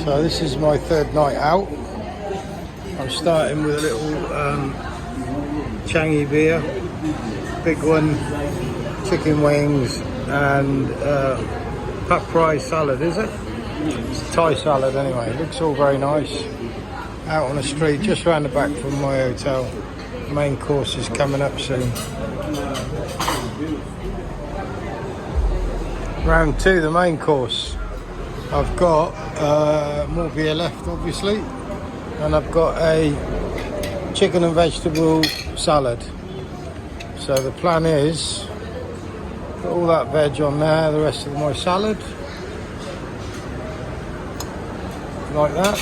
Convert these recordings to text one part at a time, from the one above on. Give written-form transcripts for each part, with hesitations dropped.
So this is my third night out. I'm starting with a little Changi beer, big one, chicken wings and pad fry salad, is it? It's Thai salad anyway. It looks all very nice. Out on the street, just round the back from my hotel. The main course is coming up soon. Round 2, the main course. I've got more beer left, obviously, and I've got a chicken and vegetable salad. So the plan is put all that veg on there, the rest of my salad, like that.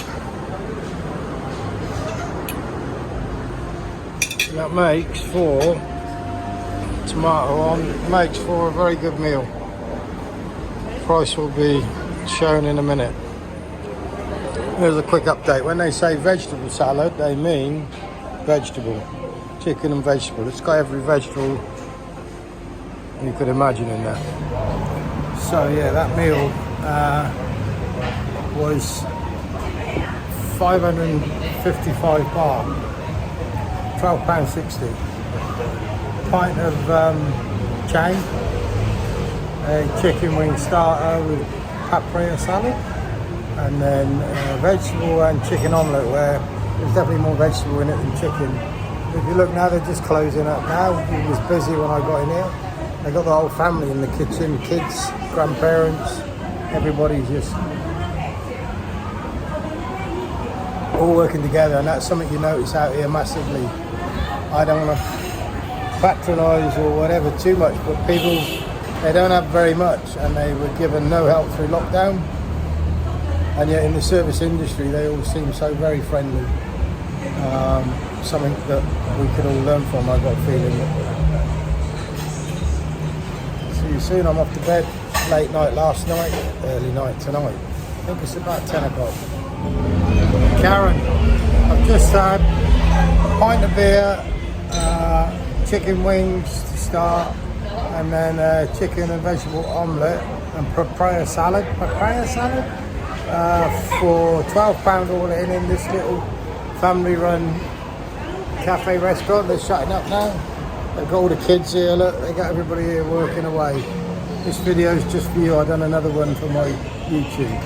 That makes for tomato on, makes for a very good meal. Price will be shown in a minute. Here's a quick update. When they say vegetable salad, they mean vegetable, chicken and vegetable. It's got every vegetable you could imagine in there. So yeah, that meal was 555 baht, £12.60. Pint of chang, a chicken wing starter with papaya salad, and then vegetable and chicken omelette, where there's definitely more vegetable in it than chicken. If you look now, they're just closing up now. It was busy when I got in here. They got the whole family in the kitchen, kids, grandparents, everybody's just all working together, and that's something you notice out here massively. I don't want to patronise or whatever too much, but people, they don't have very much, and they were given no help through lockdown, and yet in the service industry they all seem so very friendly. Something that we could all learn from, I got a feeling. See you soon. I'm off to bed. Late night last night, early night tonight. I think it's about 10 o'clock. Karen, I've just had a pint of beer, chicken wings to start, and then chicken and vegetable omelette and papaya salad for £12 all in this little family-run cafe restaurant. They're shutting up now. They've got all the kids here. Look, they got everybody here working away. This video is just for you. I've done another one for my YouTube.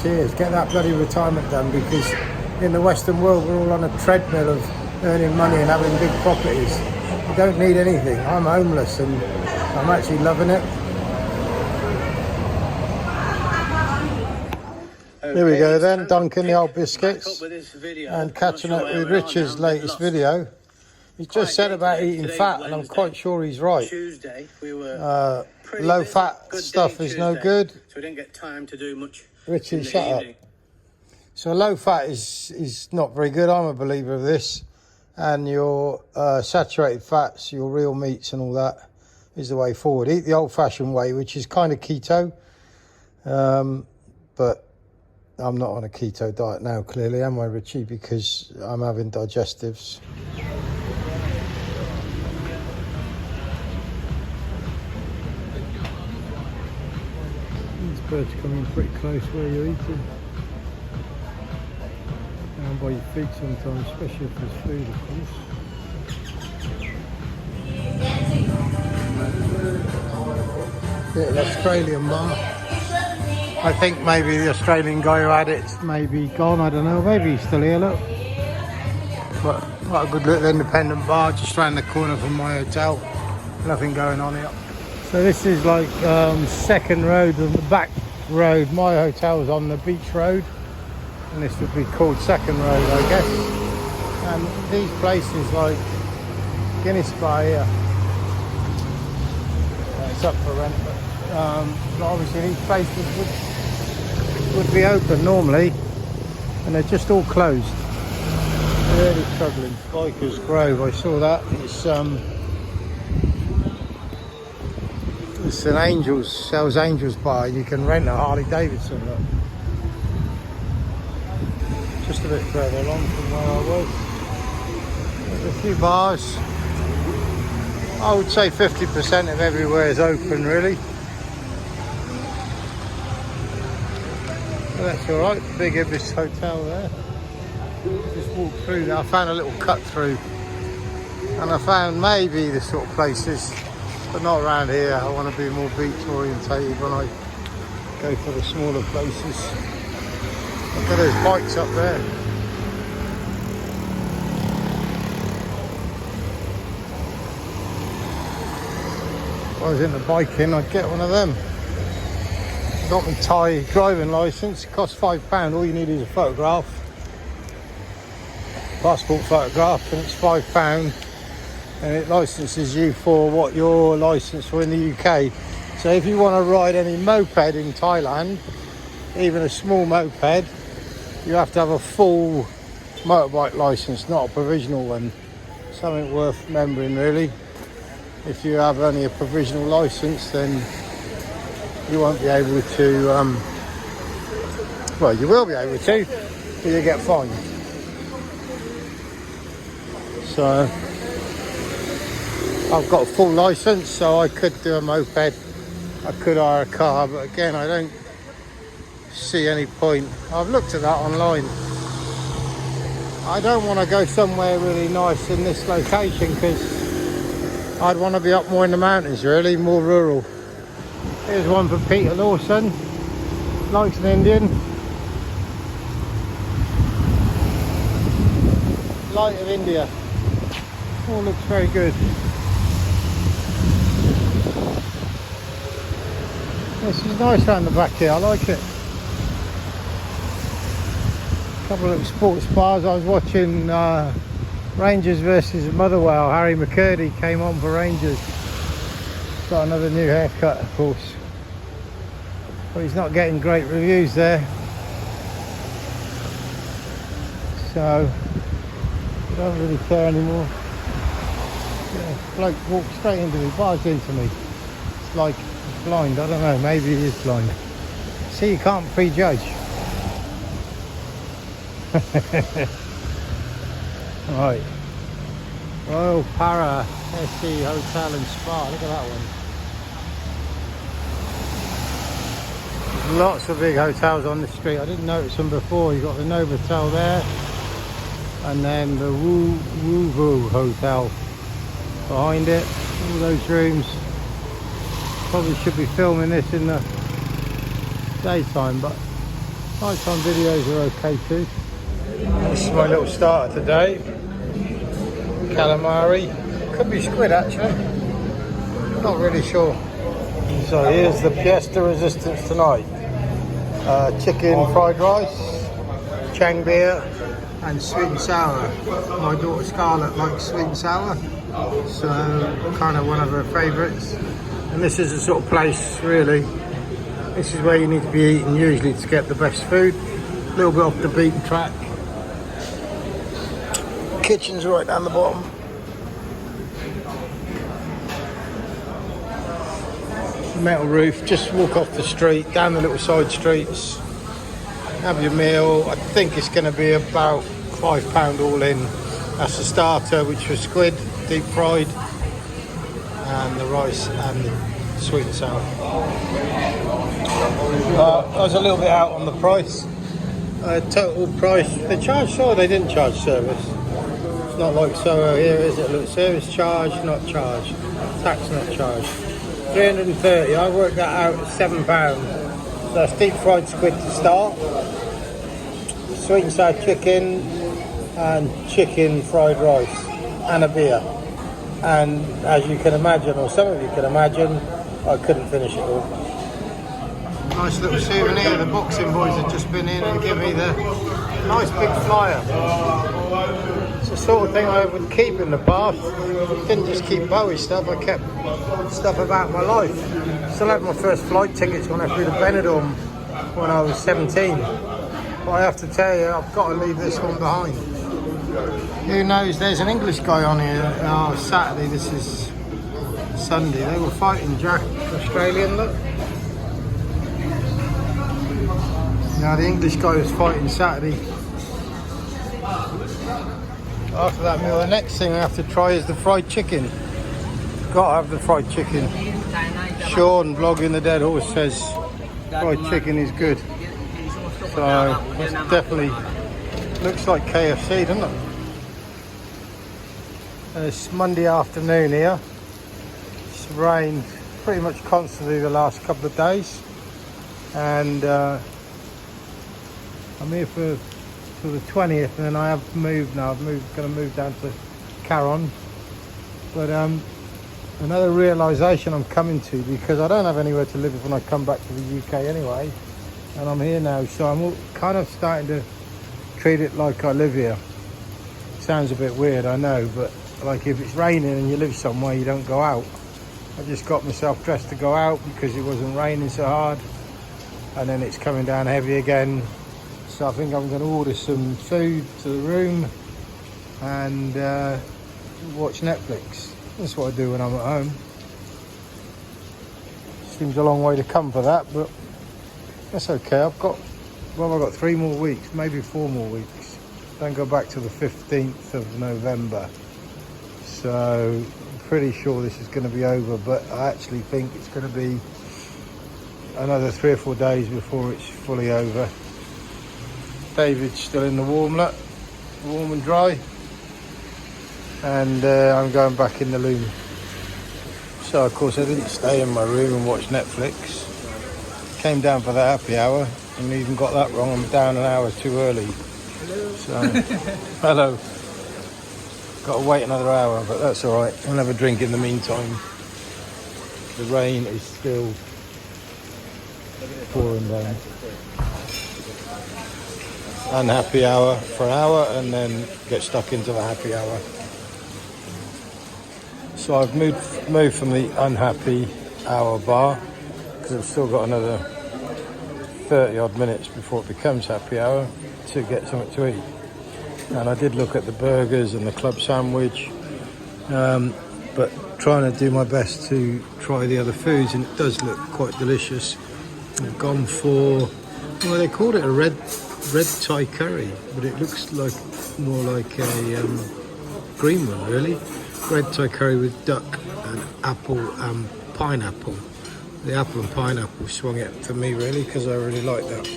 Cheers. Get that bloody retirement done, because in the Western world we're all on a treadmill of earning money and having big properties. You don't need anything. I'm homeless and I'm actually loving it. Here we go then, dunking the old biscuits and catching up with Richard's latest video. He's just said about eating fat, and I'm quite sure he's right. Low fat stuff is no good. So we didn't get time to do much. Richard, shut up. So low fat is not very good. I'm a believer of this. And your saturated fats, your real meats and all that is the way forward. Eat the old-fashioned way, which is kind of keto. But I'm not on a keto diet now, clearly, am I, Richie? Because I'm having digestives. These birds coming pretty close where you're eating. Down by your feet sometimes, especially if there's food, of course. Little Australian bar. I think maybe the Australian guy who had it's maybe gone, I don't know, maybe he's still here, look. But what a good little independent bar just around the corner from my hotel. Nothing going on here. So this is like second road, and the back road. My hotel's on the beach road, and this would be called second road, I guess. And these places like Guinness Bar here, it's up for rent, but obviously these places would be open normally, and they're just all closed. Really struggling. Bikers Grove, I saw that. It's an sells Angels bar. You can rent a Harley Davidson. Look. Just a bit further along from where I was. There's a few bars. I would say 50% of everywhere is open, really. Well, that's alright, big Ibis Hotel there. Just walked through there. I found a little cut through. And I found maybe the sort of places, but not around here. I want to be more beach orientated when I go for the smaller places. Look at those bikes up there. If I was into biking, I'd get one of them. Got my Thai driving licence. It costs £5. All you need is a photograph, passport photograph, and it's £5. And it licenses you for what you're licensed for in the UK. So if you want to ride any moped in Thailand, even a small moped, you have to have a full motorbike license, not a provisional one. Something worth remembering, really. If you have only a provisional license, then you won't be able to, well, you will be able to, but you get fined. So I've got a full license, so I could do a moped, I could hire a car, but again, I don't see any point. I've looked at that online. I don't want to go somewhere really nice in this location because I'd want to be up more in the mountains, really, more rural. Here's one for Peter Lawson, likes an Indian. Light of India. All looks very good. This is nice around the back here, I like it. A couple of sports bars. I was watching Rangers versus Motherwell. Harry McCurdy came on for Rangers. Got another new haircut, of course. But he's not getting great reviews there. So, I don't really care anymore. Yeah, bloke walked straight into me, barged into me. It's like he's blind, I don't know, maybe he is blind. See, you can't prejudge. Right. Royal Para SC Hotel and Spa, look at that one. There's lots of big hotels on the street. I didn't notice them before. You've got the Novotel there, and then the Wu Hotel behind it. All those rooms. Probably should be filming this in the daytime, but nighttime videos are okay too. This is my little starter today. Calamari. Could be squid actually. Not really sure. So here's the pièce de resistance tonight. Chicken fried rice, Chang beer, and sweet and sour. My daughter Scarlett likes sweet and sour, so kind of one of her favourites. And this is the sort of place, really, this is where you need to be eating usually to get the best food. A little bit off the beaten track. Kitchen's right down the bottom. Metal roof, just walk off the street, down the little side streets, have your meal. I think it's going to be about £5 all in. That's the starter, which was squid, deep fried, and the rice and the sweet and sour. I was a little bit out on the price. Total price, they charged, so they didn't charge service. It's not like Soho here, is it? Look, service charge, not charged. Tax not charged. 330, I worked that out at £7. So that's deep fried squid to start, sweet and sour chicken, and chicken fried rice, and a beer. And as you can imagine, or some of you can imagine, I couldn't finish it all. Nice little souvenir. The boxing boys have just been in and given me the nice big flyer. It's the sort of thing I would keep in the past. Didn't just keep Bowie stuff, I kept stuff about my life. Still had my first flight tickets when I flew to Benidorm when I was 17. But I have to tell you, I've got to leave this one behind. Who knows, there's an English guy on here. Saturday, this is Sunday. They were fighting Jack, Australian, look. Now the English guy was fighting Saturday. After that meal, the next thing I have to try is the fried chicken. Got to have the fried chicken. Sean, vlogging the dead horse, says fried chicken is good. So it's definitely looks like KFC, doesn't it? It's Monday afternoon here. It's rained pretty much constantly the last couple of days, and I'm here for the 20th, and then I have moved now. Going to move down to Caron, but another realisation I'm coming to, because I don't have anywhere to live when I come back to the UK anyway, and I'm here now, so I'm kind of starting to treat it like I live here. Sounds a bit weird, I know, but like if it's raining and you live somewhere, you don't go out. I just got myself dressed to go out because it wasn't raining so hard, and then it's coming down heavy again. So I think I'm going to order some food to the room and watch Netflix. That's what I do when I'm at home. Seems a long way to come for that, but that's okay. I've got 3 more weeks, maybe 4 more weeks. Don't go back to the 15th of November. So I'm pretty sure this is going to be over, but I actually think it's going to be another 3 or 4 days before it's fully over. David's still in the warm and dry, and I'm going back in the loom. So of course I didn't stay in my room and watch Netflix. Came down for the happy hour and even got that wrong. I'm down an hour too early. Hello. So hello. Got to wait another hour, but that's all right. I'll have a drink in the meantime. The rain is still pouring down. Unhappy hour for an hour, and then get stuck into the happy hour. So I've moved from the unhappy hour bar, because I've still got another 30 odd minutes before it becomes happy hour, to get something to eat. And I did look at the burgers and the club sandwich, but trying to do my best to try the other foods, and it does look quite delicious. I've gone for, well, they called it a red Thai curry, but it looks like more like a green one, really. Red Thai curry with duck and apple and pineapple. The apple and pineapple swung it for me, really, because I really like that.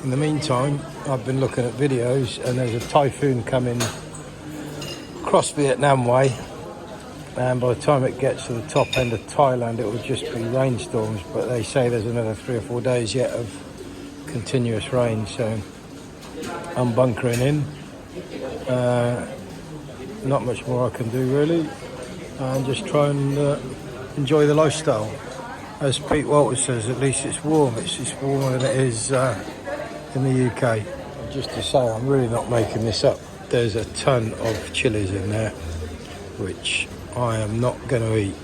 In the meantime, I've been looking at videos, and there's a typhoon coming across Vietnam way, and by the time it gets to the top end of Thailand, it will just be rainstorms, but they say there's another 3 or 4 days yet of continuous rain, so I'm bunkering in. Not much more I can do, really, and just try and enjoy the lifestyle. As Pete Walters says, at least it's warm. It's warmer than it is in the UK. Just to say, I'm really not making this up. There's a ton of chilies in there, which I am not going to eat.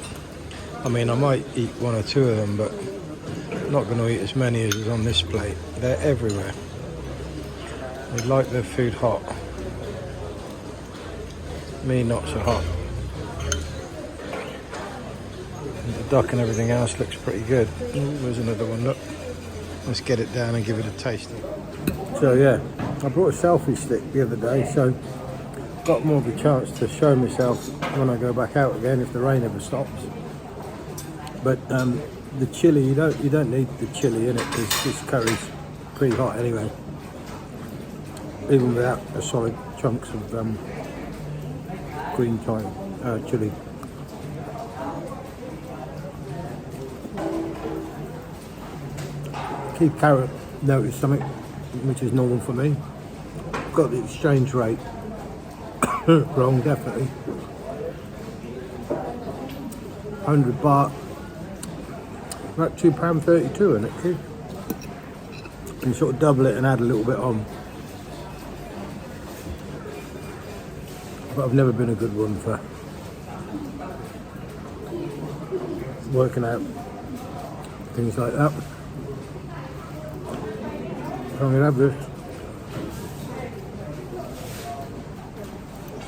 I mean, I might eat 1 or 2 of them, but I'm not going to eat as many as is on this plate. They're everywhere. They like their food hot. Me, not so hot. And the duck and everything else looks pretty good. Ooh, there's another one, look. Let's get it down and give it a taste. So yeah, I brought a selfie stick the other day, so got more of a chance to show myself when I go back out again, if the rain ever stops. But the chili, you don't need the chili in it, because this curry's pretty hot anyway, even without the solid chunks of green chili. Keith Carrot noticed something which is normal for me. Got the exchange rate wrong, definitely. 100 baht, about £2.32 in it, Keith. And sort of double it and add a little bit on. But I've never been a good one for working out things like that. I'm going to have this.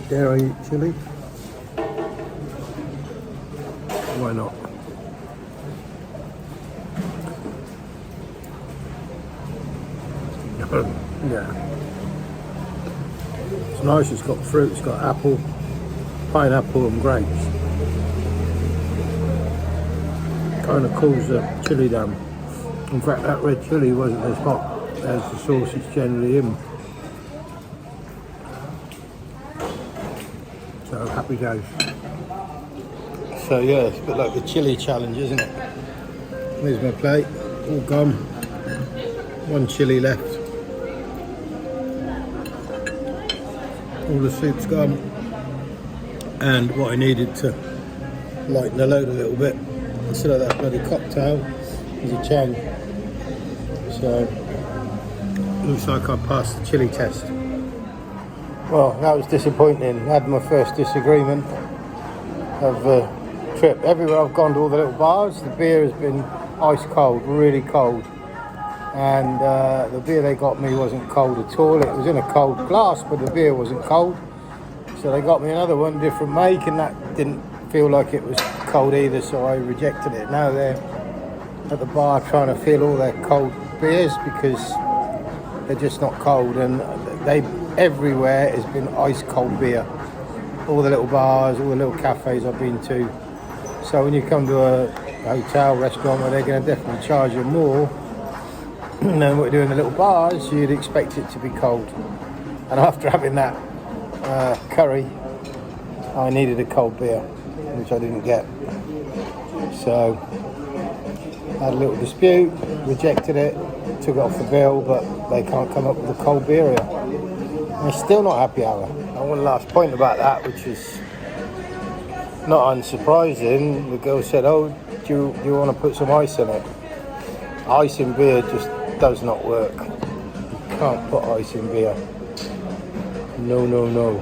Dare I eat chili? Why not? Yeah. It's nice, it's got fruit, it's got apple, pineapple and grapes. Kind of cools the chili down. In fact, that red chili wasn't as hot as the sauce it's generally in. So happy days. So yeah, it's a bit like the chili challenge, isn't it? Here's my plate, all gone. One chili left. All the soup's gone. And what I needed to lighten the load a little bit, instead of that bloody cocktail, is a chang. So, looks like I passed the chili test. Well, that was disappointing. I had my first disagreement of the trip. Everywhere I've gone to all the little bars, the beer has been ice cold, really cold. And the beer they got me wasn't cold at all. It was in a cold glass, but the beer wasn't cold. So they got me another one, different make, and that didn't feel like it was cold either, so I rejected it. Now they're at the bar trying to feel all their cold beers because they're just not cold, and everywhere has been ice cold beer. All the little bars, all the little cafes I've been to. So when you come to a hotel, restaurant where they're going to definitely charge you more than what you do in the little bars, you'd expect it to be cold. And after having that curry, I needed a cold beer, which I didn't get. So I had a little dispute, rejected it, took it off the bill, but they can't come up with a cold beer here. And it's still not happy hour. And one last point about that, which is not unsurprising, the girl said, "Oh, do you want to put some ice in it?" Ice in beer just does not work. You can't put ice in beer. No, no, no.